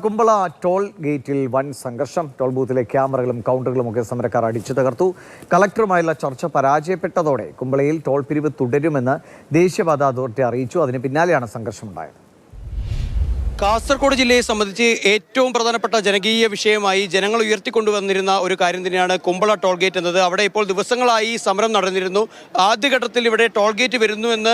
Kumbla toll ഗേറ്റിൽ വൻ സംഘർഷം. ടോൾ ബൂത്തിലെ ക്യാമറകളും കൗണ്ടറുകളും ഒക്കെ സമരക്കാർ അടിച്ചു തകർത്തു. കളക്ടറുമായുള്ള ചർച്ച പരാജയപ്പെട്ടതോടെ കുമ്പളയിൽ ടോൾ പിരിവ് തുടരുമെന്ന് ദേശീയപാത അതോറിറ്റി അറിയിച്ചു. അതിന് പിന്നാലെയാണ് സംഘർഷമുണ്ടായത്. കാസർഗോഡ് ജില്ലയെ സംബന്ധിച്ച് ഏറ്റവും പ്രധാനപ്പെട്ട ജനകീയ വിഷയമായി ജനങ്ങൾ ഉയർത്തിക്കൊണ്ടുവന്നിരുന്ന ഒരു കാര്യം തന്നെയാണ് കുമ്പള ടോൾ ഗേറ്റ് എന്നത്. അവിടെ ഇപ്പോൾ ദിവസങ്ങളായി സമരം നടന്നിരുന്നു. ആദ്യഘട്ടത്തിൽ ഇവിടെ ടോൾ ഗേറ്റ് വരുന്നു എന്ന്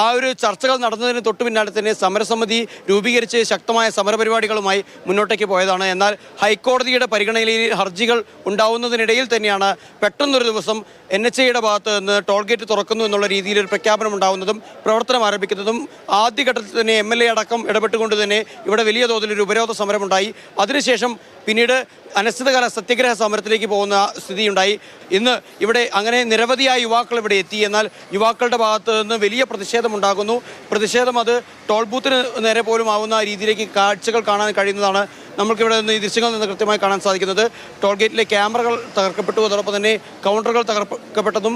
ആ ഒരു ചർച്ചകൾ നടന്നതിന് തൊട്ടു പിന്നാലെ തന്നെ സമരസമിതി രൂപീകരിച്ച് ശക്തമായ സമരപരിപാടികളുമായി മുന്നോട്ടേക്ക് പോയതാണ്. എന്നാൽ ഹൈക്കോടതിയുടെ പരിഗണനയിൽ ഹർജികൾ ഉണ്ടാവുന്നതിനിടയിൽ തന്നെയാണ് പെട്ടെന്നൊരു ദിവസം NHAയുടെ ഭാഗത്ത് നിന്ന് ടോൾ ഗേറ്റ് തുറക്കുന്നു എന്നുള്ള രീതിയിൽ ഒരു പ്രഖ്യാപനം ഉണ്ടാകുന്നതും പ്രവർത്തനം ആരംഭിക്കുന്നതും. ആദ്യഘട്ടത്തിൽ തന്നെ MLA അടക്കം ഇടപെട്ടുകൊണ്ട് തന്നെ ഇവിടെ വലിയ തോതിൽ ഒരു ഉപരോധ സമരമുണ്ടായി. അതിനുശേഷം പിന്നീട് അനിശ്ചിതകാല സത്യഗ്രഹ സമരത്തിലേക്ക് പോകുന്ന സ്ഥിതിയുണ്ടായി. ഇന്ന് ഇവിടെ അങ്ങനെ നിരവധിയായ യുവാക്കൾ ഇവിടെ എത്തി. എന്നാൽ യുവാക്കളുടെ ഭാഗത്ത് നിന്ന് വലിയ പ്രതിഷേധമുണ്ടാകുന്നു. പ്രതിഷേധം അത് ടോൾ ബൂത്തിന് നേരെ പോലും ആവുന്ന രീതിയിലേക്ക് കാഴ്ചകൾ കാണാൻ കഴിയുന്നതാണ്. നമുക്കിവിടെ നിന്ന് ഈ ദൃശ്യങ്ങളിൽ നിന്ന് കൃത്യമായി കാണാൻ സാധിക്കുന്നത് ടോൾ ഗേറ്റിലെ ക്യാമറകൾ തകർക്കപ്പെട്ടു, അതോടൊപ്പം തന്നെ കൗണ്ടറുകൾ തകർക്കപ്പെട്ടതും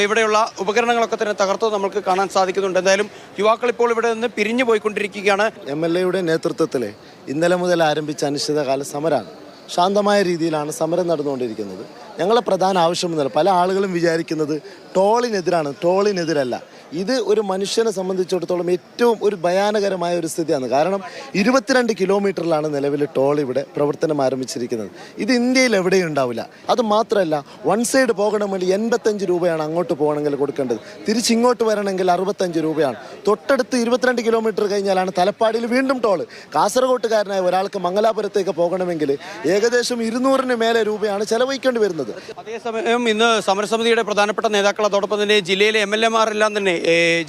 ഇവിടെയുള്ള ഉപകരണങ്ങളൊക്കെ തന്നെ തകർത്തത് നമുക്ക് കാണാൻ സാധിക്കുന്നുണ്ട്. എന്തായാലും യുവാക്കൾ ഇപ്പോൾ ഇവിടെ നിന്ന് പിരിഞ്ഞു പോയിക്കൊണ്ടിരിക്കുകയാണ്. MLAയുടെ നേതൃത്വത്തിൽ ഇന്നലെ മുതൽ ആരംഭിച്ച അനിശ്ചിതകാല സമരമാണ്. ശാന്തമായ രീതിയിലാണ് സമരം നടന്നുകൊണ്ടിരിക്കുന്നത്. ഞങ്ങളെ പ്രധാന ആവശ്യമൊന്നുമില്ല. പല ആളുകളും വിചാരിക്കുന്നത് ടോളിനെതിരാണ്. ടോളിനെതിരല്ല. ഇത് ഒരു മനുഷ്യനെ സംബന്ധിച്ചിടത്തോളം ഏറ്റവും ഒരു ഭയാനകരമായ ഒരു സ്ഥിതിയാണ്. കാരണം 22 കിലോമീറ്ററിലാണ് നിലവിൽ ടോൾ ഇവിടെ പ്രവർത്തനം ആരംഭിച്ചിരിക്കുന്നത്. ഇത് ഇന്ത്യയിൽ എവിടെയും ഉണ്ടാവില്ല. അത് മാത്രമല്ല, വൺ സൈഡ് പോകണമെങ്കിൽ 85 രൂപയാണ് അങ്ങോട്ട് പോകണമെങ്കിൽ കൊടുക്കേണ്ടത്. തിരിച്ചിങ്ങോട്ട് വരണമെങ്കിൽ 65 രൂപയാണ്. തൊട്ടടുത്ത് 22 കിലോമീറ്റർ കഴിഞ്ഞാലാണ് തലപ്പാടിയിൽ വീണ്ടും ടോൾ. കാസർഗോട്ടുകാരനായ ഒരാൾക്ക് മംഗലാപുരത്തേക്ക് പോകണമെങ്കിൽ ഏകദേശം 200-ന് മേലെ രൂപയാണ് ചെലവഴിക്കേണ്ടി വരുന്നത്. അതേസമയം ഇന്ന് സമരസമിതിയുടെ പ്രധാനപ്പെട്ട നേതാക്കൾ, അതോടൊപ്പം തന്നെ ജില്ലയിലെ MLAമാരെല്ലാം തന്നെ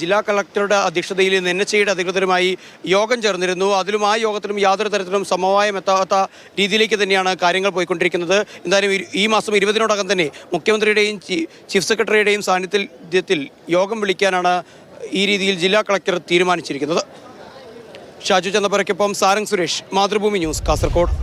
ജില്ലാ കളക്ടറുടെ അധ്യക്ഷതയിൽ NHAയുടെ അധികൃതരുമായി യോഗം ചേർന്നിരുന്നു. അതിലും ആ യോഗത്തിലും യാതൊരു തരത്തിലും സമവായം എത്താത്ത രീതിയിലേക്ക് തന്നെയാണ് കാര്യങ്ങൾ പോയിക്കൊണ്ടിരിക്കുന്നത്. എന്തായാലും ഈ മാസം 20-നോടകം തന്നെ മുഖ്യമന്ത്രിയുടെയും ചീഫ് സെക്രട്ടറിയുടെയും സാന്നിധ്യത്തിൽ യോഗം വിളിക്കാനാണ് ഈ രീതിയിൽ ജില്ലാ കളക്ടർ തീരുമാനിച്ചിരിക്കുന്നത്. ഷാജു ചന്ദ്രപ്പുരയ്ക്കൊപ്പം സാരംഗ് സുരേഷ്, മാതൃഭൂമി ന്യൂസ്, കാസർഗോഡ്.